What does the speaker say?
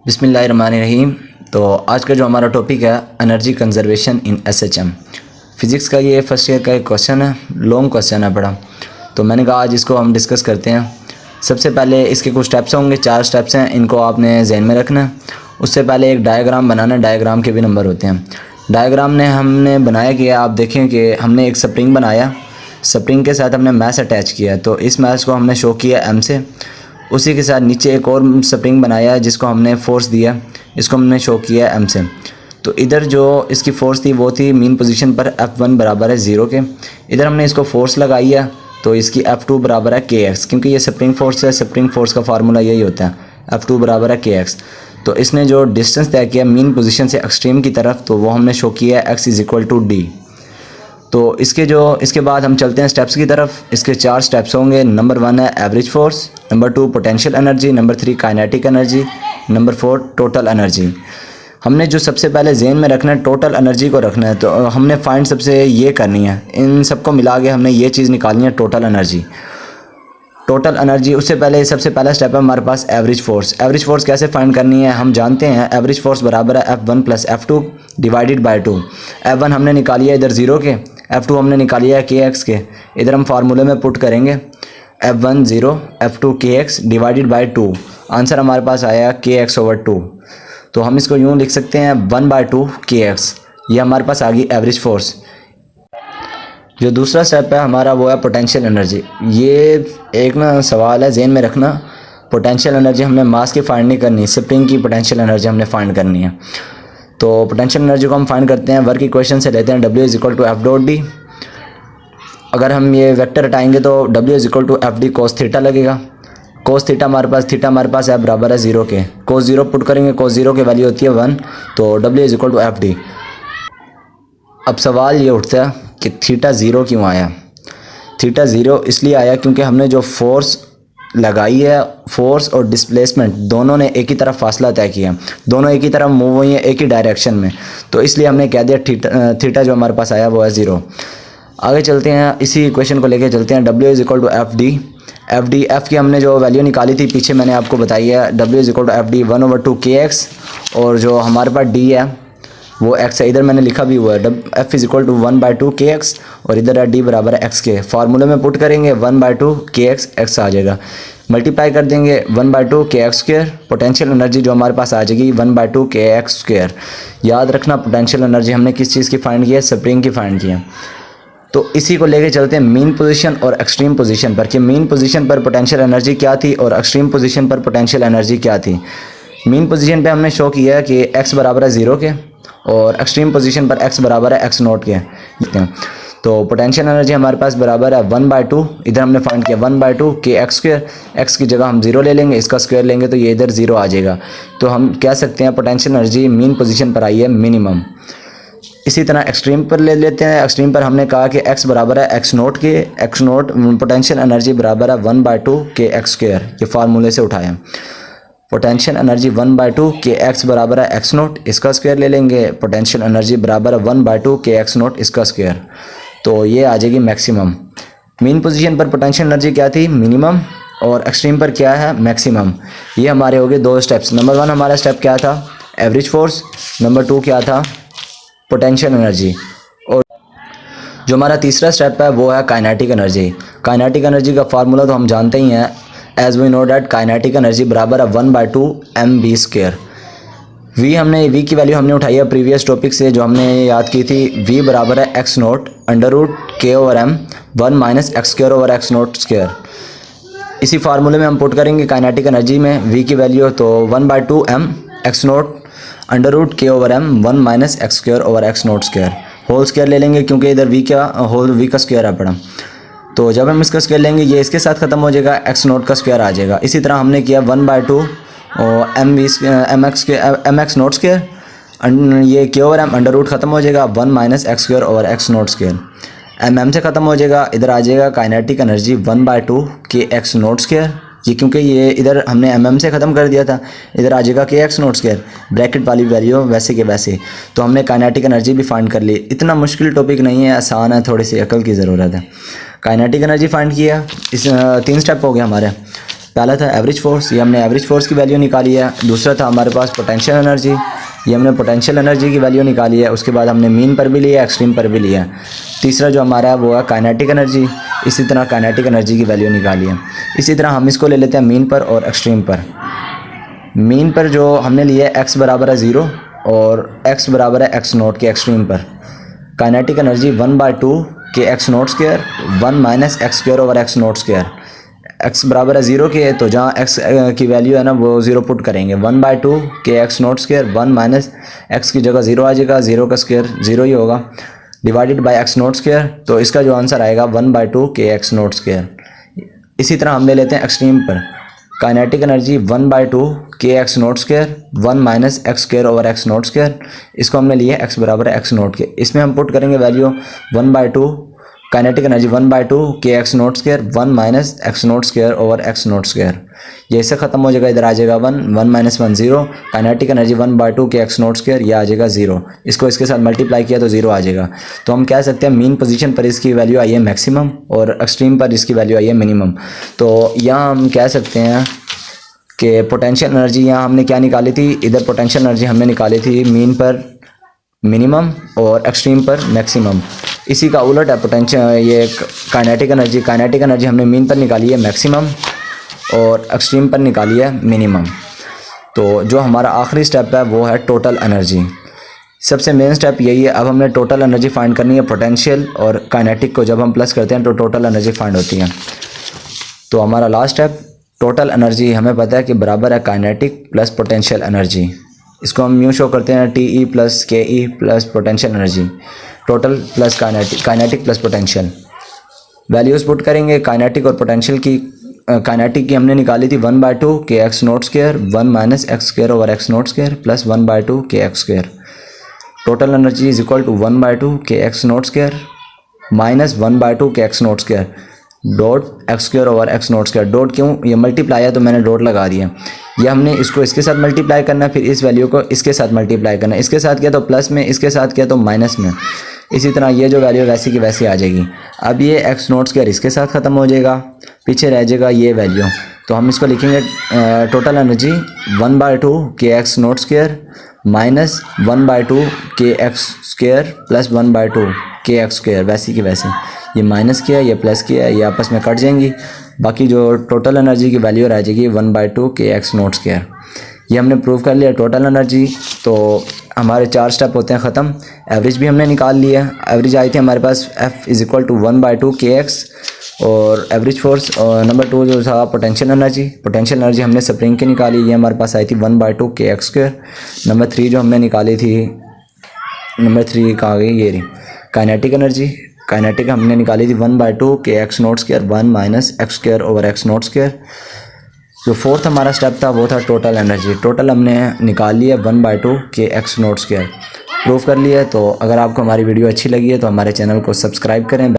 बिस्मिल्लाहिर्रहमानिर्रहीम। तो आज का जो हमारा टॉपिक है energy conservation in SHM physics का, ये फर्स्ट ईयर का एक क्वेश्चन है, लॉन्ग क्वेश्चन है बड़ा। तो मैंने कहा आज इसको हम डिस्कस करते हैं। सबसे पहले इसके कुछ स्टेप्स होंगे, 4 स्टेप्स हैं, इनको आपने जहन में रखना है। उससे पहले एक डायग्राम बनाना है, डायग्राम के भी नंबर होते हैं। डायग्राम ने हमने बनाया कि आप देखें कि हमने एक स्प्रिंग बनाया, स्प्रिंग के साथ हमने मैश अटैच किया, तो इस मैश को हमने शो किया एम से। उसी के साथ नीचे एक और स्प्रिंग बनाया है जिसको हमने फोर्स दिया, इसको हमने शो किया एम से। तो इधर जो इसकी फ़ोर्स थी वो थी मीन पोजीशन पर F1 बराबर है 0 के। इधर हमने इसको फोर्स लगाई है, तो इसकी F2 बराबर है KX, क्योंकि ये स्प्रिंग फोर्स है। स्प्रिंग फोर्स का फार्मूला यही होता है, F2 बराबर है KX। तो इसने जो डिस्टेंस तय किया मीन पोजीशन से एक्सट्रीम की तरफ, तो वो हमने शो किया है x = d। तो इसके बाद हम चलते हैं स्टेप्स की तरफ। इसके 4 स्टेप्स होंगे। नंबर 1 है average force, number 2 potential energy, number 3 kinetic energy, number 4 total energy. हमने जो सबसे पहले जेन में रखना है, टोटल एनर्जी को रखना है। तो हमने फाइंड सबसे ये करनी है, इन सबको मिला के हमने ये चीज़ निकालनी है, टोटल एनर्जी। टोटल एनर्जी, उससे पहले सबसे पहला स्टेप है हमारे पास एवरेज फोर्स। एवरेज फोर्स कैसे फाइंड करनी है, हम जानते हैं एवरेज फोर्स बराबर है F1 + F2 divided by 2। F1 हमने निकाली है इधर 0 के, F2 हमने निकाली है KX के। इधर हम फार्मूले में पुट करेंगे F1 0, F2 KX divided by 2। Answer हमारे पास आया KX/2। तो हम इसको यूँ लिख सकते हैं 1/2 KX। ये हमारे पास आ गई एवरेज फोर्स। जो दूसरा स्टेप है हमारा वो है पोटेंशियल एनर्जी। ये एक ना सवाल है, जेन में रखना। पोटेंशियल एनर्जी हमने मास की फाइंड नहीं करनी, स्प्रिंग की पोटेंशियल एनर्जी हमने फाइंड करनी है। तो पोटेंशियल एनर्जी को हम फाइंड करते हैं, वर्क इक्वेशन से लेते हैं W = F.D। अगर हम ये वेक्टर हटाएंगे तो W = FD cos थीटा लगेगा। cos थीटा हमारे पास है बराबर है 0 के। cos 0 पुट करेंगे, cos 0 की वैल्यू होती है 1, तो W = FD। अब सवाल ये उठता है कि थीटा 0 क्यों आया। थीटा 0 इसलिए आया क्योंकि हमने जो फोर्स लगाई है, फोर्स और डिस्प्लेसमेंट दोनों ने एक ही तरफ फासला तय किया, दोनों एक ही तरफ मूव हुई हैं, एक ही डायरेक्शन में। तो इसलिए हमने कह दिया थीटा जो हमारे पास आया वो है 0। आगे चलते हैं, इसी इक्वेशन को लेके चलते हैं। W = FD। F की हमने जो वैल्यू निकाली थी पीछे मैंने आपको बताई है, W = FD 1/2 KX। और जो हमारे पास D है वो x है, इधर मैंने लिखा भी हुआ है F = 1/2 KX, और इधर है D बराबर है x के। फार्मूले में पुट करेंगे 1/2 KX, x आ जाएगा। मल्टीप्लाई कर देंगे 1/2 KX²। पोटेंशियल एनर्जी जो हमारे पास आ जाएगी 1/2 KX²। याद रखना पोटेंशियल एनर्जी हमने किस चीज़ की फाइंड की है, स्प्रिंग की फाइंड की है। तो इसी को लेके चलते हैं मीन पोजीशन और एक्सट्रीम पोजीशन पर, कि मीन पोजीशन पर पोटेंशियल एनर्जी क्या थी और एक्सट्रीम पोजीशन पर पोटेंशियल एनर्जी क्या थी। मीन पोजीशन पे हमने शो किया है कि x बराबर है 0 के, और एक्सट्रीम पोजीशन पर x बराबर है x0 के। तो पोटेंशियल एनर्जी हमारे पास बराबर है 1/2, इधर हमने फाइंड किया 1/2 KX²। x की जगह हम 0 ले लेंगे, इसका स्क्वायर लेंगे तो ये इधर 0 आ जाएगा। तो हम कह सकते हैं पोटेंशियल एनर्जी मीन पोजीशन पर आई है मिनिमम। इसी तरह एक्सट्रीम पर ले लेते हैं। एक्सट्रीम पर हमने कहा कि x बराबर है x0 के, x0 पोटेंशियल एनर्जी बराबर है 1/2 KX²। ये फार्मूले से उठाया। पोटेंशियल एनर्जी 1/2 KX बराबर है x0, इसका स्क्वायर ले लेंगे। पोटेंशियल एनर्जी बराबर है 1/2 KX0, इसका स्क्वायर। तो ये आ जाएगी मैक्सिमम। मीन पोजीशन पर पोटेंशियल एनर्जी क्या थी, मिनिमम, और एक्सट्रीम पर क्या है, मैक्सिमम। ये हमारे हो गए 2 स्टेप्स। नंबर 1 हमारा स्टेप क्या था, एवरेज फोर्स। नंबर 2 क्या था, पोटेंशियल एनर्जी। और जो हमारा तीसरा स्टेप है वो है काइनेटिक एनर्जी। काइनेटिक एनर्जी का फार्मूला तो हम जानते ही हैं, as we know that kinetic energy बराबर है 1/2 mv²। V की वैल्यू हमने उठाई है प्रीवियस टॉपिक से, जो हमने याद की थी। V बराबर है x0 √k/m 1 - x² / x0²। इसी फार्मूले में हम पुट करेंगे काइनेटिक एनर्जी में V की वैल्यू, तो 1/2 m x0 √k/m 1 - x² / x0²। Whole square ले लेंगे क्योंकि इधर V का स्क्वायर है पड़ा। तो जब हम इसका स्क्वायर लेंगे ये इसके साथ ख़त्म हो जाएगा, x0 का स्क्वायर आ जाएगा। इसी तरह हमने किया 1/2 mx0², ये k/m √ ख़त्म हो जाएगा 1 - x² / x0²। mm से ख़त्म हो जाएगा, इधर आ जाएगा काइनेटिक एनर्जी 1/2 kx0²। ये क्योंकि ये इधर हमने mm से ख़त्म कर दिया था, इधर आ जाएगा kx0², ब्रैकेट वाली वैल्यू वैसे के वैसे। तो हमने काइनेटिक एनर्जी भी फाइंड कर ली। इतना मुश्किल टॉपिक नहीं है, आसान है, थोड़ी सी अकल की ज़रूरत है। काइनेटिक एनर्जी फाइंड किया, इस 3 स्टेप हो गए हमारे। पहला था एवरेज फोर्स, ये हमने एवरेज फोर्स की वैल्यू निकाली है। दूसरा था हमारे पास पोटेंशियल एनर्जी, ये हमने पोटेंशियल एनर्जी की वैल्यू निकाली है। उसके बाद हमने मीन पर भी लिया, एक्सट्रीम पर भी लिया। तीसरा जो हमारा है वो है काइनेटिक एनर्जी, इसी तरह काइनेटिक एनर्जी की वैल्यू निकाली है। इसी तरह हम इसको ले लेते हैं मीन पर और एक्सट्रीम पर। मीन पर जो हमने लिया है x बराबर है 0 और x बराबर है x नोट के एक्सट्रीम पर। Kinetic energy 1/2 k x naught square 1 minus x square over x naught square. x बराबर है 0 के, तो जहाँ x की वैल्यू है ना वो 0 पुट करेंगे। 1/2 k x naught square 1 minus x की जगह 0 आ जाएगा, 0 का स्क्वायर 0 ही होगा, divided by x naught square. तो इसका जो आंसर आएगा 1/2 के एक्स नोट स्क्वायर। इसी तरह हम ले लेते हैं एक्सट्रीम पर। Kinetic energy 1/2 k x naught square 1 minus x square over x naught square. इसको हमने लिया x बराबर है एक्स नोट के, इसमें हम पुट करेंगे value 1/2 kinetic energy 1/2 k x naught square 1 minus x naught square over x naught square. ये इससे ख़त्म हो जाएगा, इधर आ जाएगा 1 minus 1 0। Kinetic energy 1/2 k x naught square, ये आ जाएगा 0। इसको इसके साथ मल्टीप्लाई किया तो 0 आ जाएगा। तो हम कह सकते हैं मीन पोजीशन पर इसकी वैल्यू आई है मैक्सिमम और एक्सट्रीम पर इसकी वैल्यू आई है मिनिमम। तो यहाँ हम कह सकते हैं कि पोटेंशियल एनर्जी यहाँ हमने क्या निकाली थी, इधर पोटेंशियल एनर्जी हमने निकाली थी मीन पर मिनिमम और एक्सट्रीम पर मैक्सिमम। इसी का उलट है पोटेंशियल ये काइनेटिक एनर्जी। काइनेटिक एनर्जी हमने मीन पर निकाली है मैक्सिमम और एक्सट्रीम पर निकाली है मिनिमम। तो जो हमारा आखिरी स्टेप है वो है टोटल एनर्जी। सबसे मेन स्टेप यही है। अब हमने टोटल एनर्जी फाइंड करनी है। पोटेंशियल और काइनेटिक को जब हम प्लस करते हैं तो टोटल एनर्जी फाइंड होती है। तो हमारा लास्ट स्टेप टोटल एनर्जी हमें पता है कि बराबर है काइनेटिक प्लस पोटेंशियल एनर्जी। इसको हम यूँ शो करते हैं TE plus KE plus potential energy, total plus kinetic plus potential. Values put करेंगे काइनेटिक और पोटेंशियल की। काइनेटिक की हमने निकाली थी 1/2 k x naught square 1 minus x square over x naught square plus 1/2 k x square. Total energy is equal to 1/2 k x naught square minus 1/2 k x naught square dot x square over x naught square. Dot क्यों, ये multiply है तो मैंने dot लगा दिया। ये हमने इसको इसके साथ मल्टीप्लाई करना है, फिर इस वैल्यू को इसके साथ मल्टीप्लाई करना है। इसके साथ किया तो प्लस में, इसके साथ किया तो माइनस में। इसी तरह ये जो वैल्यू वैसी की वैसी आ जाएगी। अब ये एक्स नोट स्क्वायर इसके साथ ख़त्म हो जाएगा, पीछे रह जाएगा ये वैल्यू। तो हम इसको लिखेंगे total energy 1/2 k x naught square minus 1/2 k x square plus 1/2 k x square. वैसी की वैसे ये माइनस किया, ये प्लस किया, ये आपस में कट जाएंगी। बाकी जो टोटल एनर्जी की वैल्यू रह जाएगी 1/2 के एक्स नोट स्क्वायर। ये हमने प्रूव कर लिया टोटल एनर्जी। तो हमारे 4 स्टेप होते हैं ख़त्म। एवरेज भी हमने निकाल लिया। एवरेज आई थी हमारे पास F is equal to 1/2 k x और एवरेज फोर्स। और नंबर 2 जो था पोटेंशियल एनर्जी। पोटेंशियल एनर्जी हमने स्प्रिंग की निकाली, ये हमारे पास आई थी 1/2 के एक्स स्क्वायर। नंबर 3 जो हमने निकाली थी, नंबर 3 कहाँ गई, ये रही काइनेटिक एनर्जी। काइनेटिक हमने निकाली थी 1/2 k x naught square 1 minus x square over x naught square. जो फोर्थ हमारा स्टेप था वो था टोटल एनर्जी। टोटल हमने निकाल लिया 1/2 k x naught square. Proof कर लिया। तो अगर आपको हमारी वीडियो अच्छी लगी है तो हमारे चैनल को सब्सक्राइब करें।